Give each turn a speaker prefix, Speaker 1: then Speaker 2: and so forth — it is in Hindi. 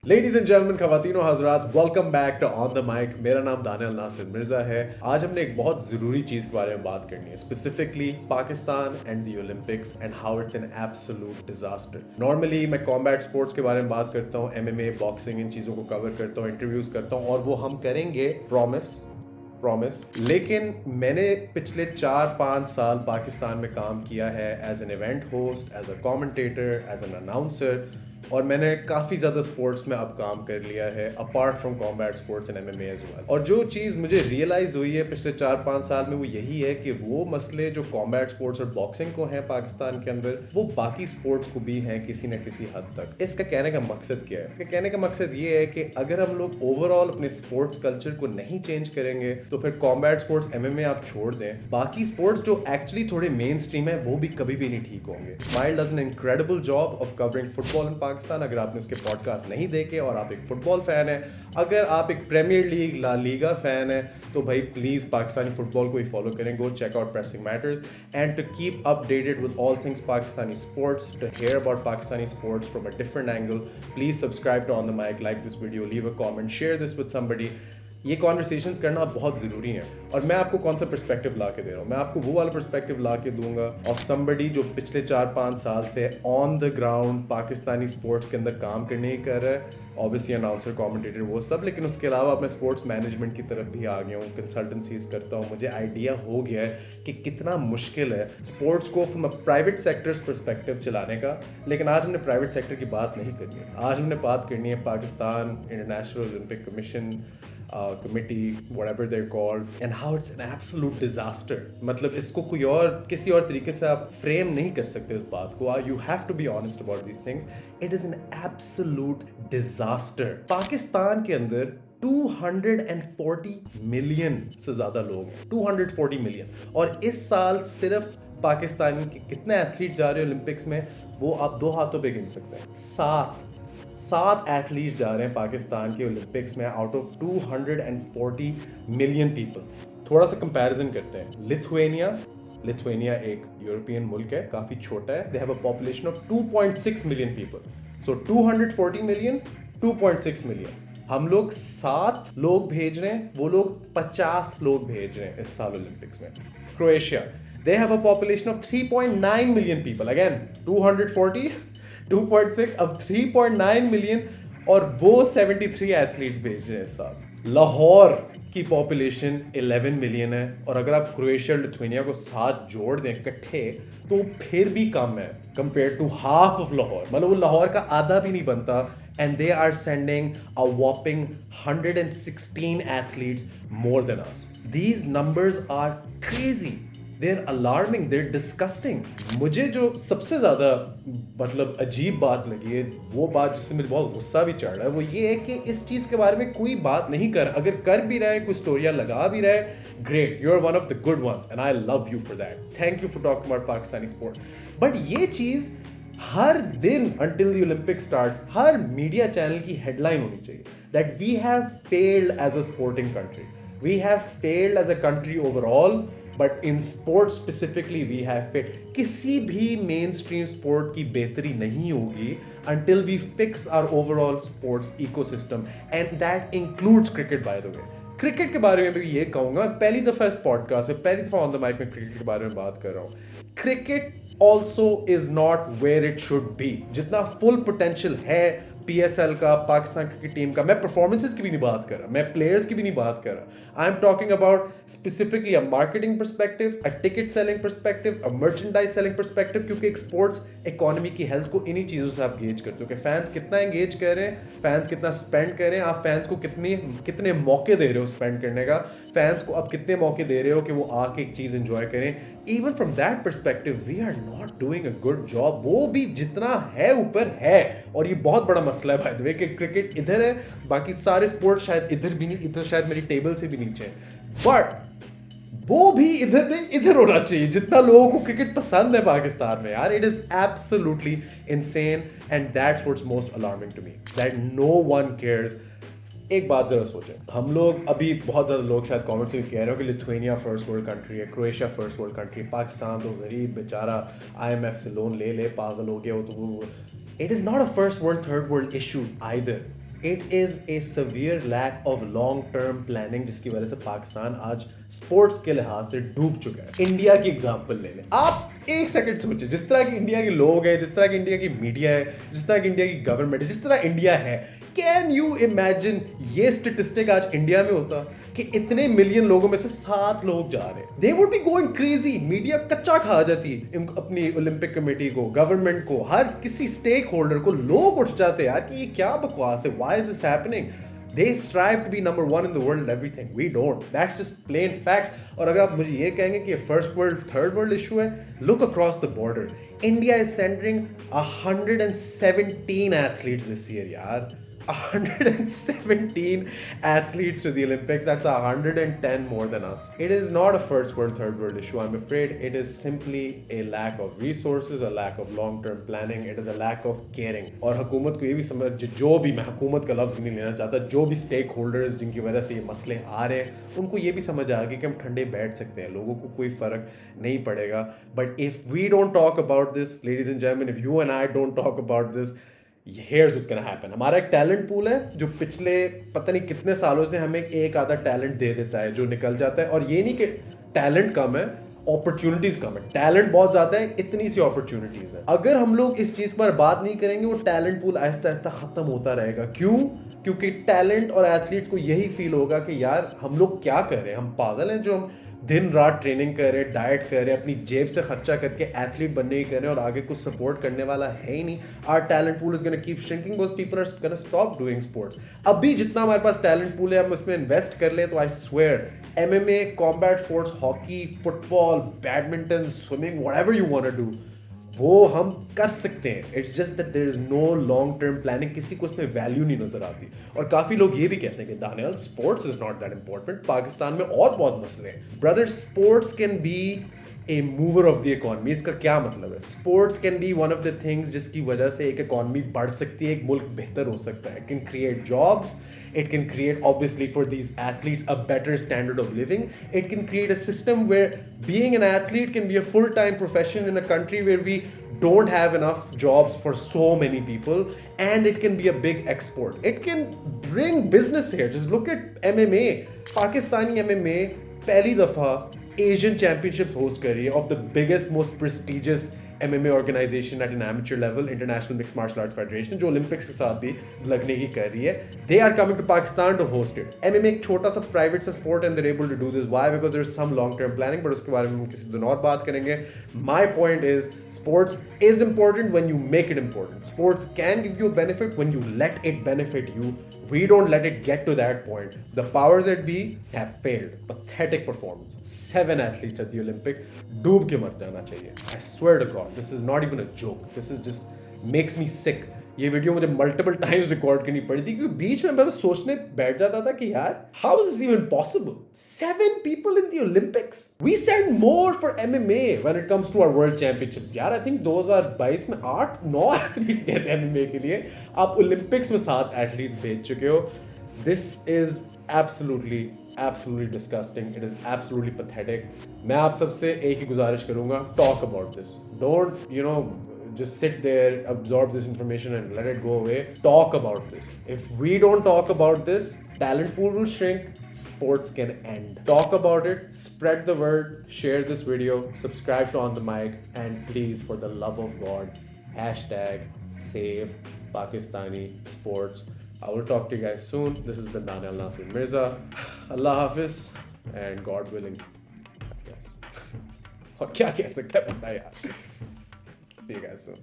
Speaker 1: लेडीज एंड जेंटलमैन, खवातीनो हजरात, welcome back to on the mic. मेरा नाम दानियल नासिर मिर्जा है। आज हमने एक बहुत ज़रूरी चीज़ के बारे में बात करनी है, specifically Pakistan and the Olympics and how it's an absolute disaster. Normally मैं कॉम्बैट स्पोर्ट्स के बारे में बात करता हूँ, MMA, बॉक्सिंग, इन चीज़ों को कवर करता हूँ, इंटरव्यूज़ करता हूँ और वो हम करेंगे, प्रॉमिस। लेकिन मैंने पिछले 4-5 साल पाकिस्तान में काम किया है as an event host, as a commentator, as an announcer, और मैंने काफ़ी ज़्यादा स्पोर्ट्स में अब काम कर लिया है apart from combat sports and MMA as well. और जो चीज़ मुझे रियलाइज़ हुई है पिछले 4-5 साल में वो यही है कि वो मसले जो कॉम्बैट स्पोर्ट्स और बॉक्सिंग को हैं पाकिस्तान के अंदर, वो बाकी स्पोर्ट्स को भी हैं किसी न किसी हद तक। इसका कहने का मकसद क्या है? इसका कहने का मकसद ये है कि अगर हम लोग ओवरऑल अपने स्पोर्ट्स कल्चर को नहीं चेंज करेंगे तो फिर कॉम्बैट स्पोर्ट्स MMA आप छोड़ दें, बाकी स्पोर्ट्स जो एक्चुअली थोड़े मेन स्ट्रीम है वो भी कभी भी नहीं ठीक होंगे। Smile does an incredible job of covering football in Pakistan. अगर आपने उसके पॉडकास्ट नहीं देखे और आप एक फुटबॉल फैन है, अगर आप एक Premier League, La Liga fan है, तो भाई प्लीज पाकिस्तानी फुटबॉल को ही फॉलो करें। Go check out pressing matters and to keep updated with all things Pakistani sports, to hear about Pakistani sports from a different angle, please subscribe to on the mic, like this video, leave a comment, share this with somebody. ये कॉन्वर्सेशंस करना बहुत ज़रूरी है। और मैं आपको कौन सा पर्सपेक्टिव ला के दे रहा हूँ? मैं आपको वो वाला पर्सपेक्टिव ला के दूंगा ऑफ समबडी जो पिछले 4-5 साल से on the ground Pakistani sports के अंदर काम करने ही कर रहा है। ऑब्वियसली अनाउंसर, कमेंटेटर, वो सब, लेकिन उसके अलावा मैं स्पोर्ट्स मैनेजमेंट की तरफ भी आ गया हूँ, कंसल्टेंसीज करता हूँ। मुझे आइडिया हो गया है कि कितना मुश्किल है स्पोर्ट्स को from a private sectors perspective चलाने का। लेकिन आज हमने प्राइवेट सेक्टर की बात नहीं करनी है, आज हमने बात करनी है Pakistan international Olympic commission, committee, whatever they're called, and how it's an absolute disaster. मतलब इसको कोई और किसी और तरीके से आप फ्रेम नहीं कर सकते इस बात को। You have to be honest about these things. It is an absolute disaster. Pakistan के अंदर 240 मिलियन से ज़्यादा लोग हैं, 240 मिलियन। और इस साल सिर्फ पाकिस्तान के कितने एथलीट जा रहे हैं ओलंपिक्स में, वो आप 2 हाथों पे गिन सकते हैं। 7 एथलीट जा रहे हैं पाकिस्तान के ओलंपिक्स में आउट ऑफ 240 मिलियन पीपल। थोड़ा सा कंपैरिजन करते हैं। लिथुआनिया एक यूरोपियन मुल्क है, काफ़ी छोटा है। They have a population of 2.6 million people. So 240 million, 2.6 million. हम लोग 7 लोग भेज रहे हैं, वो लोग 50 लोग भेज रहे हैं इस साल ओलंपिक्स में। Croatia, they have a population of 3.9 million people. Again, 240, 2.6, अब 3.9 मिलियन, और वो 73 एथलीट्स भेज रहे हैं इस साल। लाहौर की पॉपुलेशन 11 मिलियन है, और अगर आप क्रोएशिया और लिथुआनिया को साथ जोड़ दें इकट्ठे तो फिर भी कम है compare to half of Lahore. मतलब वो लाहौर का आधा भी नहीं बनता। And they are sending a whopping 116 athletes more than us. These numbers are crazy. They're alarming, they're disgusting. मुझे जो सबसे ज़्यादा मतलब अजीब बात लगी है, वो बात जिससे मुझे बहुत गुस्सा भी चढ़ रहा है, वो ये है कि इस चीज़ के बारे में कोई बात नहीं कर। अगर कर भी रहा है, कोई स्टोरियाँ लगा भी रहा है, great, you're one of the good ones and I love you for that. Thank you for talking about Pakistani sports. But ये चीज़ हर दिन until the Olympics starts, her media channel की हेडलाइन होनी चाहिए that we have failed as a sporting country. We have failed as a country overall, but in sports specifically we have failed. किसी भी मेन स्ट्रीम स्पोर्ट की बेहतरी नहीं होगी until we fix our overall sports ecosystem, and that includes cricket, by the way. Cricket के बारे में भी ये कहूँगा, पहली दफ़ा इस पॉडकास्ट में, पहली दफ़ा ऑन द माइक में क्रिकेट के बारे में बात कर रहा हूँ। Cricket also is not where it should be. जितना फुल पोटेंशियल है PSL का, पाकिस्तान क्रिकेट टीम का, मैं परफॉर्मेंसेस की भी नहीं बात कर रहा, मैं प्लेयर्स की भी नहीं बात कर रहा। I am talking about specifically a marketing perspective, a ticket selling perspective, a merchandise selling perspective. क्योंकि एक स्पोर्ट्स इकोनॉमी की हेल्थ को इन्हीं चीज़ों से आप गेज करते हो कि फैंस कितना एंगेज कर रहे हैं, फैंस कितना स्पेंड कर रहे हैं, आप फैंस को कितने मौके दे रहे हो स्पेंड करने का, फैंस को आप कितने मौके दे रहे हो कि वो आके एक चीज़ एंजॉय करें। Even from that perspective we are not doing a good job. वो भी जितना है ऊपर है, और ये बहुत बड़ा मसला है भाई द वे कि क्रिकेट इधर है, बाकी सारे स्पोर्ट्स शायद इधर भी नहीं, इधर शायद मेरी टेबल से भी नीचे है, बट वो भी इधर नहीं, इधर होना चाहिए जितना लोगों को क्रिकेट पसंद है पाकिस्तान में। यार, it is absolutely insane and that's what's most alarming to me, that no one cares. एक बात जरा सोचें, हम लोग अभी बहुत ज़्यादा लोग शायद कमेंट्स में कह रहे हो कि लिथुआनिया फर्स्ट वर्ल्ड कंट्री है, Croatia first world country, Pakistan तो गरीब बेचारा IMF से लोन ले पागल हो गया हो, तो वो it is not a first world third world issue either. It is a severe lack of long term planning जिसकी वजह से पाकिस्तान आज स्पोर्ट्स के लिहाज से डूब चुका है। इंडिया की एग्जांपल ले लें, आप एक सेकंड सोचिए, जिस तरह की इंडिया के लोग हैं, जिस तरह की इंडिया की मीडिया है, जिस तरह की इंडिया की गवर्नमेंट है, जिस तरह इंडिया है, कैन यू इमेजिन ये स्टेटिस्टिक आज इंडिया में होता कि इतने मिलियन लोगों में से 7 लोग जा रहे हैं? They would be going crazy. Media कच्चा खा जाती अपनी ओलंपिक कमेटी को, गवर्नमेंट को, हर किसी स्टेक होल्डर को। लोग उठ जाते यार कि ये क्या बकवास है, why is this happening? They strive to be number one in the world in everything. We don't. That's just plain facts. और अगर आप मुझे ये कहेंगे कि ये first world, third world issue है, look across the border. India is sending 117 athletes this year, यार. 117 athletes to the Olympics. That's 110 more than us. It is not a first world, third world issue. I'm afraid it is simply a lack of resources, a lack of long-term planning. It is a lack of caring. और हुकूमत को ये भी समझ, जो भी, मैं हुकूमत का लफ्ज़ नहीं लेना चाहता, जो भी स्टेक होल्डर्स जिनकी वजह से ये मसले आ रहे हैं, उनको ये भी समझ आ गया कि हम ठंडे बैठ सकते हैं, लोगों को कोई फ़र्क नहीं पड़ेगा. But if we don't talk about this, ladies and gentleman, if you and I don't talk about this, here's what's gonna happen. हमारा एक टैलेंट पूल है जो पिछले पता नहीं कितने सालों से हमें एक आधा टैलेंट दे देता है जो निकल जाता है. और ये नहीं कि टैलेंट कम है, अपॉर्चुनिटीज कम है. टैलेंट बहुत ज्यादा है, इतनी सी अपॉर्चुनिटीज है. अगर हम लोग इस चीज पर बात नहीं करेंगे, वो टैलेंट पूल आहिस्ता आहिस्ता खत्म होता रहेगा. क्यों? क्योंकि टैलेंट और एथलीट्स को यही फील होगा कि यार हम लोग क्या कर रहे हैं, हम पागल हैं जो हम दिन रात ट्रेनिंग कर रहे हैं, डाइट कर रहे हैं, अपनी जेब से खर्चा करके एथलीट बनने ही कर रहे हैं और आगे कुछ सपोर्ट करने वाला है ही नहीं. Our talent pool is gonna keep shrinking because people are gonna stop doing sports. अभी जितना हमारे पास टैलेंट पूल है हम उसमें इन्वेस्ट कर ले तो I swear MMA, combat sports, hockey, football, badminton, swimming, whatever you want to do, वो हम कर सकते हैं. It's just that there is no long term planning. किसी को उसमें वैल्यू नहीं नजर आती. और काफी लोग ये भी कहते हैं कि Daniyal, sports is not that important. Pakistan में और बहुत मसले हैं. Brother, sports can be a mover of the economy. इसका क्या मतलब है? Sports can be one of the things जिसकी वजह से एक इकोनॉमी बढ़ सकती है, एक मुल्क बेहतर हो सकता है. It can create jobs, it can create obviously for these athletes a better standard of living. It can create a system where being an athlete can be a full-time profession in a country where we don't have enough jobs for so many people, and it can be a big export. It can bring business here. Just look at MMA. Pakistani MMA पहली दफा Asian Championships host कर रही है of the biggest, most prestigious MMA organization at an amateur level, International Mixed Martial Arts Federation, जो ओलंपिक्स के साथ भी लगने की कर रही है. They are coming to Pakistan to host it. MMA एक छोटा सा private सा sport and they're able to do this. Why? Because there's some long-term planning, but उसके बारे में हम किसी दिन और बात करेंगे. My point is, sports is important when you make it important. Sports can give you a benefit when you let it benefit you. We don't let it get to that point. The powers that be have failed. Pathetic performance. 7 athletes at the Olympic. डूब के मर जाना चाहिए. I swear to God, this is not even a joke. This is just makes me sick. ये वीडियो मुझे मल्टीपल टाइम्स रिकॉर्ड करनी पड़ी थी क्योंकि बीच में मैं सोचने बैठ जाता था कि यार how is this even possible? 7 people in the Olympics. We send more for MMA when it comes to our world championships. यार I think 2022 में 8-9 एथलीट्स गए थे MMA के लिए. आप ओलंपिक्स में 7 एथलीट्स भेज चुके हो. This is absolutely disgusting. It is absolutely pathetic. मैं आप सबसे एक ही गुजारिश करूंगा, talk about this. Don't, just sit there, absorb this information and let it go away. Talk about this. If we don't talk about this, talent pool will shrink, sports can end. Talk about it, spread the word, share this video, subscribe to On The Mic, and please, for the love of God, #save Pakistani sports. I will talk to you guys soon. This has been Daniel Nasir Mirza. Allah Hafiz, and God willing, I guess. और क्या कह सकता है बंदा यार. See you guys soon.